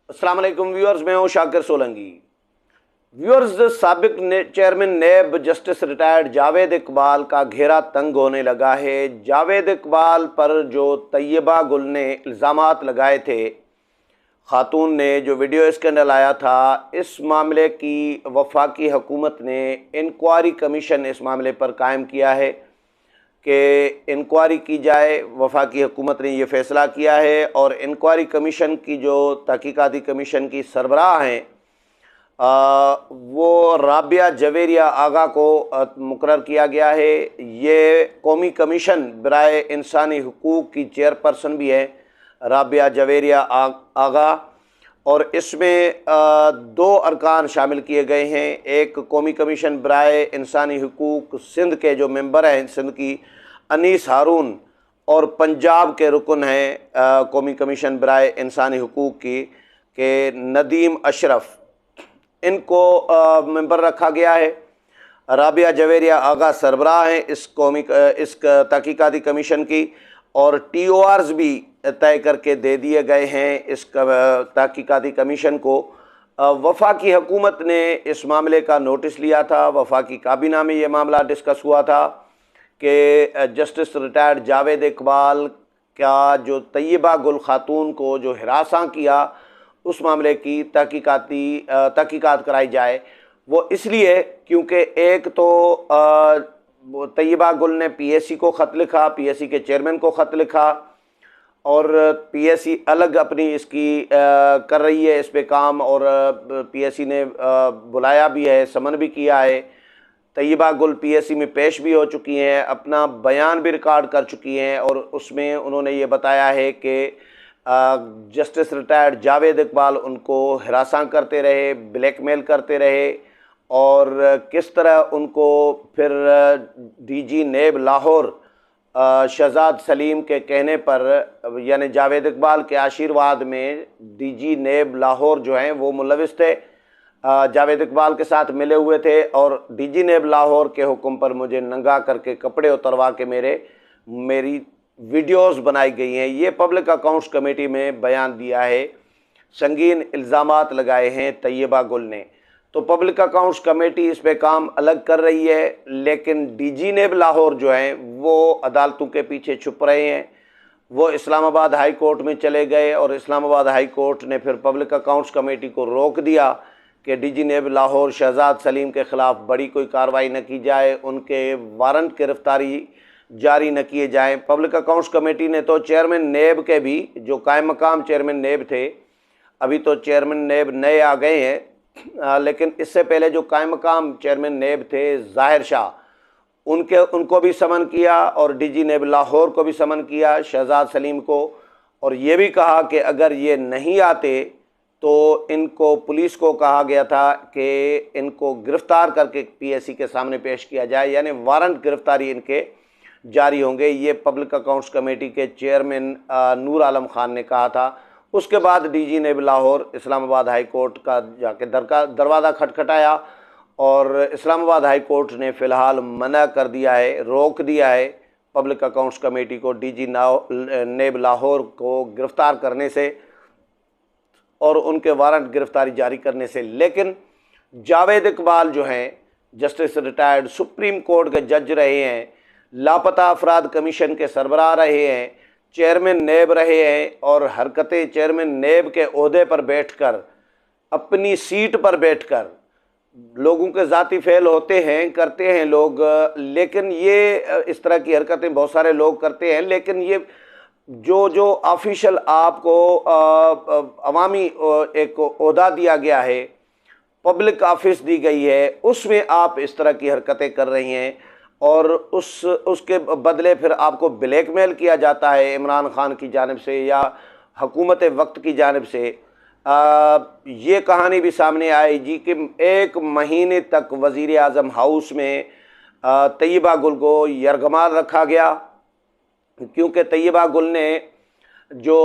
अस्सलाम वालेकुम व्यूअर्स, मैं हूं शाकिर सोलंकी। व्यूअर्स, साबिक चेयरमैन नेब जस्टिस रिटायर्ड जावेद इकबाल का घेरा तंग होने लगा है। जावेद इकबाल पर जो तैयबा गुल ने इल्ज़ामात लगाए थे, खातून ने जो वीडियो स्कैंडल आया था, इस मामले की वफाकी हुकूमत ने इंक्वायरी कमीशन इस मामले पर कायम किया है कि इंक्वायरी की जाए। वफाकी हुकूमत ने यह फ़ैसला किया है और इंक्वायरी कमीशन की जो तहकीकाती कमीशन की सरबराह हैं, वो राबिया जवेरिया आगा को मुकर्रर किया गया है। ये कौमी कमीशन बराए इंसानी हुकूक़ की चेयरपर्सन भी है राबिया जवेरिया आगा, और इसमें दो अरकान शामिल किए गए हैं। एक कौमी कमीशन बराए इंसानी हुकूक़ सिंध के जो मेंबर हैं, सिंध की अनीस हारून, और पंजाब के रुकन हैं कौमी कमीशन बराए इंसानी हुकूक़ की के नदीम अशरफ, इनको मेंबर रखा गया है। राबिया जवेरिया आगा सरबराह हैं इस तहकीकाती कमीशन की, और TORs भी तय करके दे दिए गए हैं इस तहकीकाती कमीशन को। वफाकी हुकूमत ने इस मामले का नोटिस लिया था। वफाकी काबीना में ये मामला डिस्कस हुआ था कि जस्टिस रिटायर्ड जावेद इकबाल का जो तैयबा गुल खातून को जो हिरासा किया, उस मामले की तहकीकात कराई जाए। वो इसलिए क्योंकि एक तो तैयबा गुल ने PSC को ख़त लिखा, PSC के चेयरमैन को ख़त लिखा, और PSC अलग अपनी इसकी कर रही है इस पे काम, और PSC ने बुलाया भी है, समन भी किया है। तैयबा गुल PSC में पेश भी हो चुकी हैं, अपना बयान भी रिकॉर्ड कर चुकी हैं, और उसमें उन्होंने ये बताया है कि जस्टिस रिटायर्ड जावेद इकबाल उनको हिरासा करते रहे, ब्लैकमेल करते रहे, और किस तरह उनको फिर DG नेब लाहौर शहजाद सलीम के कहने पर, यानी जावेद इकबाल के आशीर्वाद में DG नेब लाहौर जो हैं वो मुलविस थे, जावेद इकबाल के साथ मिले हुए थे, और DG नेब लाहौर के हुक्म पर मुझे नंगा करके कपड़े उतरवा के मेरी वीडियोस बनाई गई हैं। ये पब्लिक अकाउंट्स कमेटी में बयान दिया है। संगीन इल्ज़ामात लगाए हैं तैयबा गुल ने। तो पब्लिक अकाउंट्स कमेटी इस पे काम अलग कर रही है, लेकिन DG नेब लाहौर जो हैं वो अदालतों के पीछे छुप रहे हैं। वो इस्लामाबाद हाई कोर्ट में चले गए, और इस्लामाबाद हाई कोर्ट ने फिर पब्लिक अकाउंट्स कमेटी को रोक दिया कि DG नेब लाहौर शहजाद सलीम के ख़िलाफ़ बड़ी कोई कार्रवाई न की जाए, उनके वारंट गिरफ्तारी जारी न किए जाएं। पब्लिक अकाउंट्स कमेटी ने तो चेयरमैन नेब के भी, जो कायम मकाम चेयरमैन नेब थे, अभी तो चेयरमैन नेब नए आ गए हैं, लेकिन इससे पहले जो कायम मकाम चेयरमैन नेब थे ज़ाहिर शाह, उनको भी समन किया, और DG नेब लाहौर को भी समन किया, शहजाद सलीम को, और ये भी कहा कि अगर ये नहीं आते तो इनको, पुलिस को कहा गया था कि इनको गिरफ़्तार करके PSC के सामने पेश किया जाए, यानी वारंट गिरफ्तारी इनके जारी होंगे। ये पब्लिक अकाउंट्स कमेटी के चेयरमैन नूर आलम खान ने कहा था। उसके बाद DG नेब लाहौर इस्लामाबाद हाई कोर्ट का जाके दरवाज़ा खटखटाया, और इस्लामाबाद हाई कोर्ट ने फ़िलहाल मना कर दिया है, रोक दिया है पब्लिक अकाउंट्स कमेटी को DG नेब लाहौर को गिरफ़्तार करने से और उनके वारंट गिरफ्तारी जारी करने से। लेकिन जावेद इकबाल जो हैं, जस्टिस रिटायर्ड सुप्रीम कोर्ट के जज रहे हैं, लापता अफराद कमीशन के सरबराह रहे हैं, चेयरमैन नेब रहे हैं, और हरकतें चेयरमैन नेब के ओहदे पर बैठकर, अपनी सीट पर बैठकर, लोगों के ज़ाती फ़ेल होते हैं, करते हैं लोग, लेकिन ये इस तरह की हरकतें बहुत सारे लोग करते हैं, लेकिन ये जो ऑफिशियल आपको अवामी एक ओहदा दिया गया है, पब्लिक ऑफिस दी गई है, उसमें आप इस तरह की हरकतें कर रही हैं, और उसके बदले फिर आपको ब्लैकमेल किया जाता है इमरान खान की जानिब से या हुकूमत वक्त की जानिब से। ये कहानी भी सामने आई जी कि 1 महीने तक वज़ीर आज़म हाउस में तैयबा गुल को यरगमाल रखा गया, क्योंकि तैयबा गुल ने जो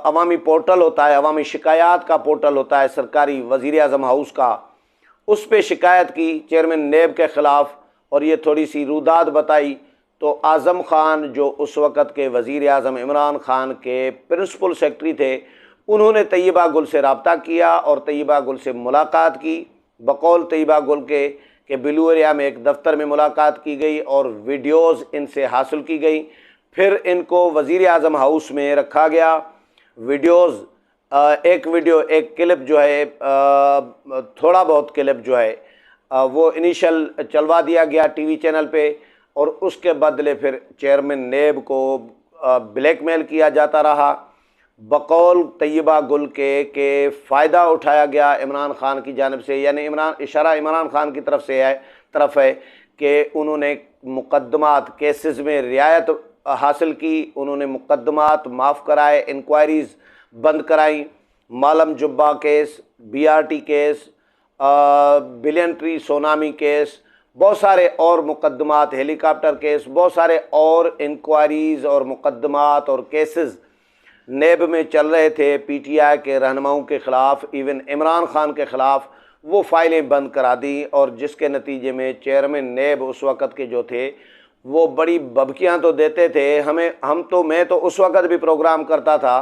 अवामी पोर्टल होता है, अवामी शिकायत का पोर्टल होता है सरकारी वज़ीर आज़म हाउस का, उस पर शिकायत की चेयरमैन नेब के ख़िलाफ़, और ये थोड़ी सी रुदाद बताई तो आज़म खान जो उस वक़्त के वज़ीर आज़म इमरान खान के प्रिंसिपल सेक्रेटरी थे, उन्होंने तैयबा गुल से रब्ता किया और तैयबा गुल से मुलाकात की। बकौल तैयबा गुल के बिलू एरिया में एक दफ्तर में मुलाकात की गई और वीडियोज़ इनसे हासिल की गई। फिर इनको वज़ीर आज़म हाउस में रखा गया। वीडियोज़ एक क्लिप जो है, थोड़ा बहुत क्लिप जो है वो इनिशियल चलवा दिया गया टीवी चैनल पे, और उसके बदले फिर चेयरमैन नेब को ब्लैकमेल किया जाता रहा। बकौल तैयबा गुल के फ़ायदा उठाया गया इमरान खान की जानिब से, यानी इमरान खान की तरफ है कि उन्होंने मुकदमात केसेस में रियायत हासिल की, उन्होंने मुकदमात माफ़ कराए, इंक्वायरीज़ बंद कराई। Malam Jabba case, BRT case, billion tree tsunami case, बहुत सारे और मुकदमात, हेलीकॉप्टर केस, बहुत सारे और इंक्वायरीज़ और मुकदमात और केसेस नेब में चल रहे थे PTI के रहनुमाओं के ख़िलाफ़, इवन इमरान खान के ख़िलाफ़। वो फ़ाइलें बंद करा दी, और जिसके नतीजे में चेयरमैन नेब उस वक़्त के जो थे वो बड़ी बबकियाँ तो देते थे मैं तो उस वक़्त भी प्रोग्राम करता था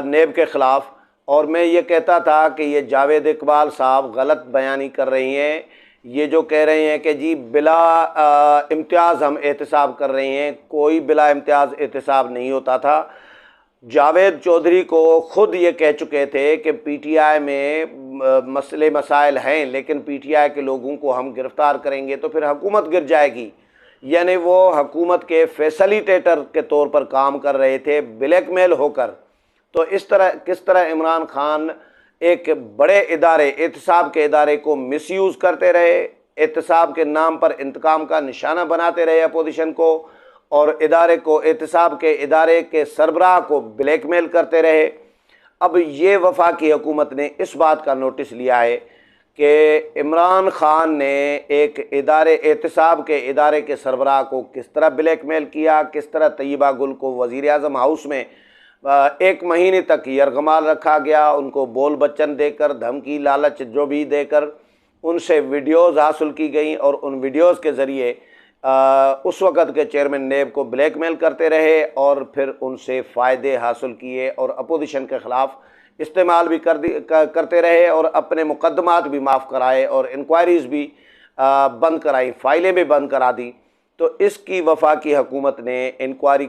नेब के ख़िलाफ़, और मैं ये कहता था कि ये जावेद इकबाल साहब गलत बयानी कर रही हैं। ये जो कह रहे हैं कि जी बिला इम्तियाज़ हम एहतसाब कर रहे हैं, कोई बिला इम्तियाज़ एहतसाब नहीं होता था। जावेद चौधरी को ख़ुद ये कह चुके थे कि PTI में मसले मसाइल हैं, लेकिन PTI के लोगों को हम गिरफ़्तार करेंगे तो फिर हुकूमत गिर जाएगी। यानी वो हुकूमत के फैसिलिटेटर के तौर पर काम कर रहे थे, ब्लैकमेल होकर। तो किस तरह इमरान खान एक बड़े इदारे, एहतसाब के इदारे को मिसयूज़ करते रहे, एहतसाब के नाम पर इंतकाम का निशाना बनाते रहे अपोजिशन को, और एहतसाब के इदारे के सरबराह को ब्लैकमेल करते रहे। अब ये वफाकी हुकूमत ने इस बात का नोटिस लिया है कि इमरान खान ने एक एहतसाब के इदारे के सरबराह को किस तरह ब्लैकमेल किया, किस तरह तैयबा गुल को वज़ीर आज़म हाउस में 1 महीने तक यरगमाल रखा गया, उनको बोल बच्चन देकर, धमकी लालच जो भी देकर उनसे वीडियोज़ हासिल की गई, और उन वीडियोज़ के ज़रिए उस वक़्त के चेयरमैन नेब को ब्लैकमेल करते रहे, और फिर उनसे फ़ायदे हासिल किए और अपोजिशन के ख़िलाफ़ इस्तेमाल भी करते रहे, और अपने मुकदमात भी माफ़ कराए और इंक्वायरीज़ भी बंद कराई, फ़ाइलें भी बंद करा दी। तो इसकी वफाकी हुकूमत ने इंक्वायरी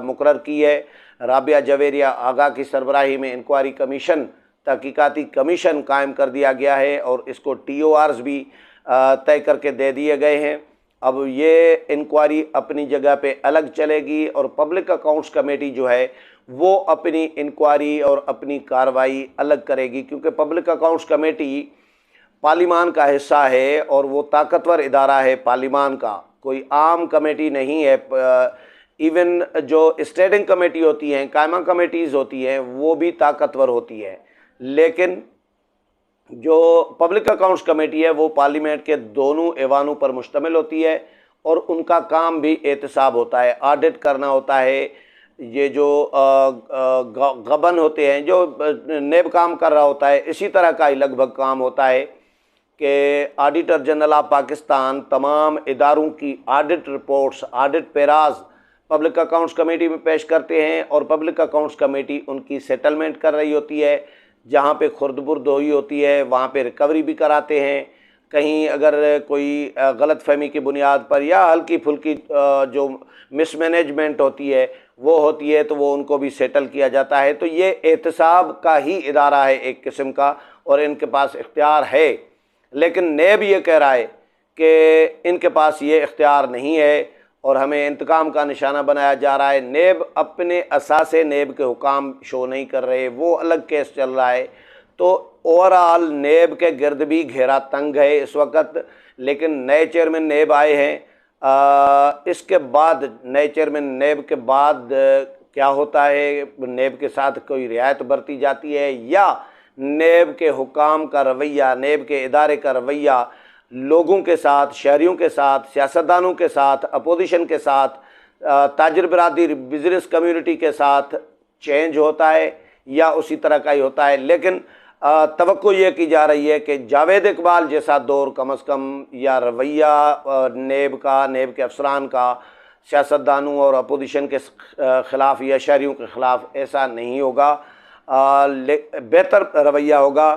मुकर्रर की है। राबिया जवेरिया आगा की सरबराही में इंक्वायरी कमीशन, तहकीकाती कमीशन कायम कर दिया गया है, और इसको TORs भी तय करके दे दिए गए हैं। अब ये इंक्वायरी अपनी जगह पे अलग चलेगी, और पब्लिक अकाउंट्स कमेटी जो है वो अपनी इंक्वायरी और अपनी कार्रवाई अलग करेगी, क्योंकि पब्लिक अकाउंट्स कमेटी पार्लिमान का हिस्सा है और वो ताकतवर इदारा है पार्लिमान का, कोई आम कमेटी नहीं है। इवन जो स्टैंडिंग कमेटी होती हैं, कायमा कमेटीज़ होती हैं, वो भी ताकतवर होती है, लेकिन जो पब्लिक अकाउंट्स कमेटी है वो पार्लियामेंट के दोनों ऐवानों पर मुश्तमिल होती है, और उनका काम भी एहतसाब होता है, ऑडिट करना होता है। ये जो गबन होते हैं, जो नेब काम कर रहा होता है, इसी तरह का ही लगभग काम होता है कि ऑडिटर जनरल ऑफ पाकिस्तान तमाम इदारों की audit reports, audit paras public accounts committee में पेश करते हैं, और पब्लिक अकाउंट्स कमेटी उनकी सेटलमेंट कर रही होती है। जहाँ पे खुर्द-बुर्द हुई होती है वहाँ पे रिकवरी भी कराते हैं। कहीं अगर कोई गलत फहमी की बुनियाद पर या हल्की फुल्की जो मिसमैनेजमेंट होती है वो होती है, तो वो उनको भी सेटल किया जाता है। तो ये एहतसाब का ही इदारा है एक किस्म का, और इनके पास इख्तियार है, लेकिन नेब ये कह रहा है कि इनके पास ये इख्तियार नहीं है और हमें इंतकाम का निशाना बनाया जा रहा है। नेब अपने असासे नेब के हुकाम शो नहीं कर रहे, वो अलग केस चल रहा है। तो ओवरऑल नेब के गिर्द भी घेरा तंग है इस वक्त, लेकिन नए चेयरमैन नेब आए हैं। इसके बाद नए चेयरमैन नेब के बाद क्या होता है, नेब के साथ कोई रियायत बरती जाती है, या नेब के हुकाम का रवैया, नेब के इदारे का रवैया लोगों के साथ, शहरियों के साथ, सियासतदानों के साथ, अपोजिशन के साथ, ताजिर बरादरी, बिजनेस कम्युनिटी के साथ चेंज होता है या उसी तरह का ही होता है। लेकिन तवक्को ये की जा रही है कि जावेद इकबाल जैसा दौर कम अज़ कम, या रवैया नेब के अफसरान का सियासतदानों और अपोजिशन के ख़िलाफ़ या शहरियों के ख़िलाफ़ ऐसा नहीं होगा। बेहतर रवैया होगा,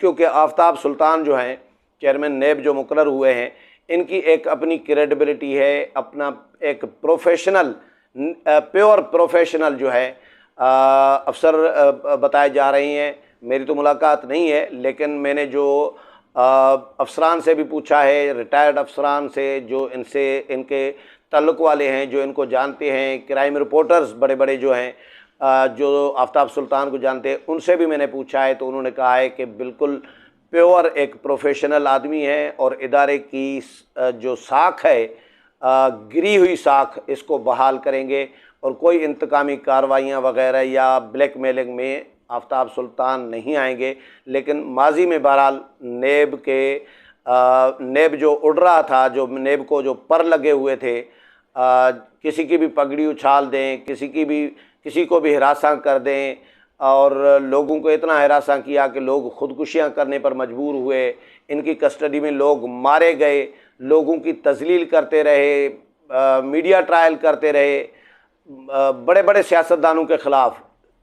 क्योंकि आफ्ताब सुल्तान जो हैं चेयरमैन नेब जो मुकर्रर हुए हैं, इनकी एक अपनी क्रेडिबिलिटी है, अपना एक प्रोफेशनल प्योर प्रोफेशनल जो है अफसर बताए जा रही हैं। मेरी तो मुलाकात नहीं है, लेकिन मैंने जो अफसरान से भी पूछा है, रिटायर्ड अफसरान से जो इनसे इनके ताल्लुक़ वाले हैं, जो इनको जानते हैं, क्राइम रिपोर्टर्स बड़े बड़े जो हैं जो आफ्ताब सुल्तान को जानते हैं, उनसे भी मैंने पूछा है, तो उन्होंने कहा है कि बिल्कुल प्योर एक प्रोफेशनल आदमी है और इदारे की जो साख है, गिरी हुई साख, इसको बहाल करेंगे और कोई इंतकामी कार्रवाइयाँ वगैरह या ब्लैकमेलिंग में आफ्ताब सुल्तान नहीं आएंगे। लेकिन माजी में बहरहाल नेब जो उड़ रहा था, जो नेब को जो पर लगे हुए थे, किसी की भी पगड़ी उछाल दें, किसी को भी हिरासा कर दें, और लोगों को इतना हिरासा किया कि लोग ख़ुदकुशियाँ करने पर मजबूर हुए, इनकी कस्टडी में लोग मारे गए, लोगों की तजलील करते रहे, मीडिया ट्रायल करते रहे, बड़े बड़े सियासतदानों के ख़िलाफ़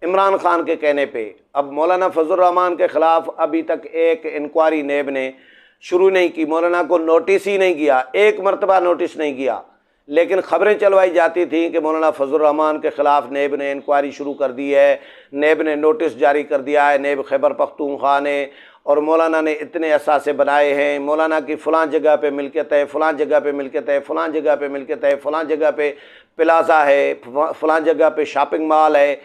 इमरान खान के कहने पे। अब मौलाना फजल रहमान के ख़िलाफ़ अभी तक एक इंक्वायरी नेब ने शुरू नहीं की, मौलाना को नोटिस ही नहीं किया, एक मरतबा नोटिस नहीं किया, लेकिन ख़बरें चलवाई जाती थी कि मौलाना फजल रहमान के ख़िलाफ़ नेब ने इंक्वायरी शुरू कर दी है, नेब ने नोटिस जारी कर दिया है, नेब खैबर पख्तूनख्वा ने, और मौलाना ने इतने असासे बनाए हैं, मौलाना की फ़लाँ जगह पे मिल्कियत है, फ़लाँ जगह पे मिल्कियत है, फ़लाँ जगह पे मिल्कियत है, फ़लाँ जगह पे प्लाज़ा है, फ़लाँ जगह पे शॉपिंग मॉल है,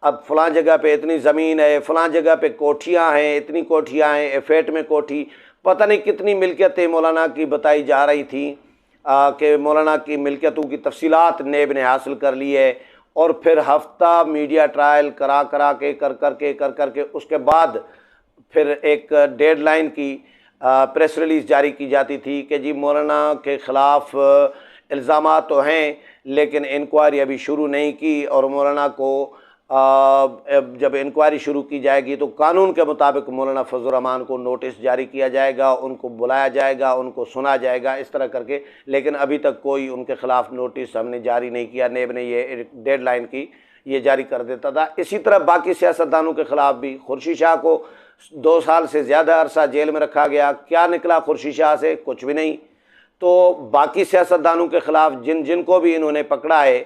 अब फ़लाँ जगह पे इतनी ज़मीन है, फ़लाँ जगह पे कोठियाँ हैं, इतनी कोठियाँ हैं, एफेट में कोठी, पता नहीं कितनी मिल्कियतें मौलाना की बताई जा रही थी कि मौलाना की मिल्कियतों की तफसीलात नेब ने हासिल कर ली है। और फिर हफ्ता मीडिया ट्रायल कर करके उसके बाद फिर एक डेडलाइन की प्रेस रिलीज़ जारी की जाती थी कि जी मौलाना के ख़िलाफ़ इल्ज़ामात तो हैं, लेकिन इंक्वायरी अभी शुरू नहीं की, और मौलाना को जब इंक्वायरी शुरू की जाएगी तो कानून के मुताबिक मौलाना फजल रहमान को नोटिस जारी किया जाएगा, उनको बुलाया जाएगा, उनको सुना जाएगा, इस तरह करके। लेकिन अभी तक कोई उनके ख़िलाफ़ नोटिस हमने जारी नहीं किया। नेब ने ये डेडलाइन की, ये जारी कर देता था। इसी तरह बाकी सियासतदानों के ख़िलाफ़ भी, खुर्शीद शाह को 2 साल से ज़्यादा अरसा जेल में रखा गया, क्या निकला खुर्शीद शाह से? कुछ भी नहीं। तो बाकी सियासतदानों के ख़िलाफ़ जिनको भी इन्होंने पकड़ा है,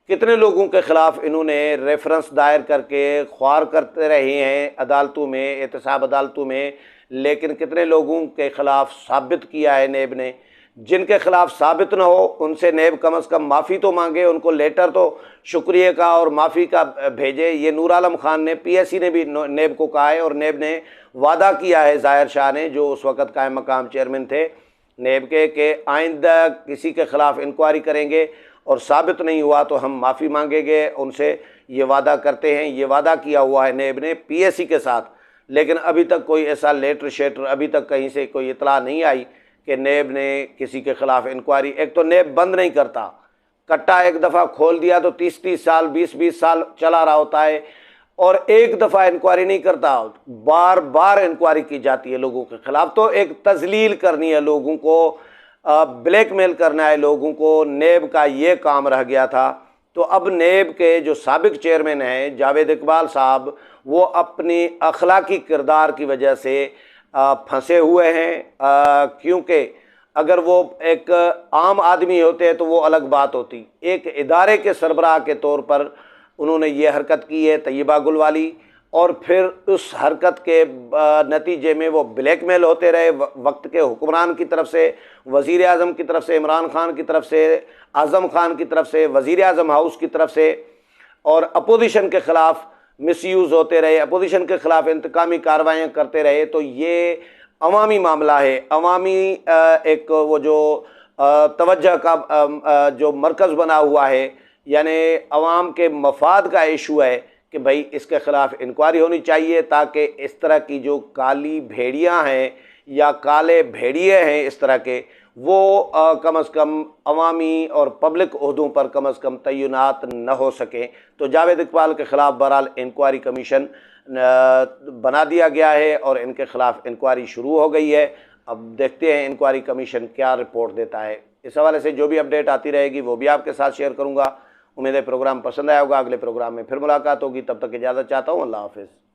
कितने लोगों के ख़िलाफ़ इन्होंने रेफरेंस दायर करके ख्वार करते रहे हैं अदालतों में, एहतसाब अदालतों में, लेकिन कितने लोगों के ख़िलाफ़ साबित किया है नेब ने। जिनके ख़िलाफ़ साबित न हो उनसे नेब कम अज़ कम माफ़ी तो मांगे, उनको लेटर तो शुक्रिया का और माफ़ी का भेजे। ये नूर आलम खान ने, PSC ने भी नेब को कहा है, और नेब ने वादा किया है, ज़ाहिर शाह ने जो उस वक़्त कायम मकाम चेयरमैन थे नेब के आइंदा किसी के ख़िलाफ़ इंक्वायरी करेंगे और साबित नहीं हुआ तो हम माफ़ी मांगेंगे उनसे, ये वादा करते हैं। ये वादा किया हुआ है नेब ने PSC के साथ, लेकिन अभी तक कोई ऐसा लेटर शेटर अभी तक कहीं से कोई इतला नहीं आई कि नेब ने किसी के ख़िलाफ़ इंक्वायरी। एक तो नेब बंद नहीं करता, कट्टा एक दफ़ा खोल दिया तो 30-30 साल 20-20 साल चला रहा होता है, और एक दफ़ा इंक्वायरी नहीं करता, बार बार इंक्वायरी की जाती है लोगों के ख़िलाफ़। तो एक तजलील करनी है लोगों को, ब्लैकमेल करना है लोगों को, नेब का ये काम रह गया था। तो अब नेब के जो साबिक चेयरमैन हैं जावेद इकबाल साहब, वो अपनी अखलाकी किरदार की वजह से फंसे हुए हैं, क्योंकि अगर वो एक आम आदमी होते तो वो अलग बात होती। एक इदारे के सरबराह के तौर पर उन्होंने ये हरकत की है तैयबा गुल वाली, और फिर उस हरकत के नतीजे में वो ब्लैकमेल होते रहे वक्त के हुक्मरान की तरफ से, वज़ीर आज़म की तरफ से, इमरान खान की तरफ से, आज़म खान की तरफ से, वज़ीर आज़म हाउस की तरफ से, और अपोजिशन के ख़िलाफ़ मिसयूज़ होते रहे, अपोजिशन के ख़िलाफ़ इंतकामी कार्रवाइयाँ करते रहे। तो ये अवामी मामला है, अवामी एक वो जो तवज्जो का जो मरकज़ बना हुआ है, यानी अवाम के मफाद का इशू है कि भाई इसके ख़िलाफ़ इंक्वायरी होनी चाहिए, ताकि इस तरह की जो काली भेड़ियाँ हैं या काले भेड़िए हैं इस तरह के, वो कम अज़ कम अवामी और पब्लिक ओहदों पर कम अज़ कम तैनात न हो सकें। तो जावेद इकबाल के ख़िलाफ़ बहरहाल इंक्वायरी कमीशन बना दिया गया है और इनके ख़िलाफ़ इंक्वायरी शुरू हो गई है। अब देखते हैं इंक्वायरी कमीशन क्या रिपोर्ट देता है। इस हवाले से जो भी अपडेट आती रहेगी वो भी आपके साथ शेयर करूँगा। उम्मीद है प्रोग्राम पसंद आया होगा। अगले प्रोग्राम में फिर मुलाकात होगी, तब तक इजाज़त चाहता हूँ। अल्लाह हाफिज़।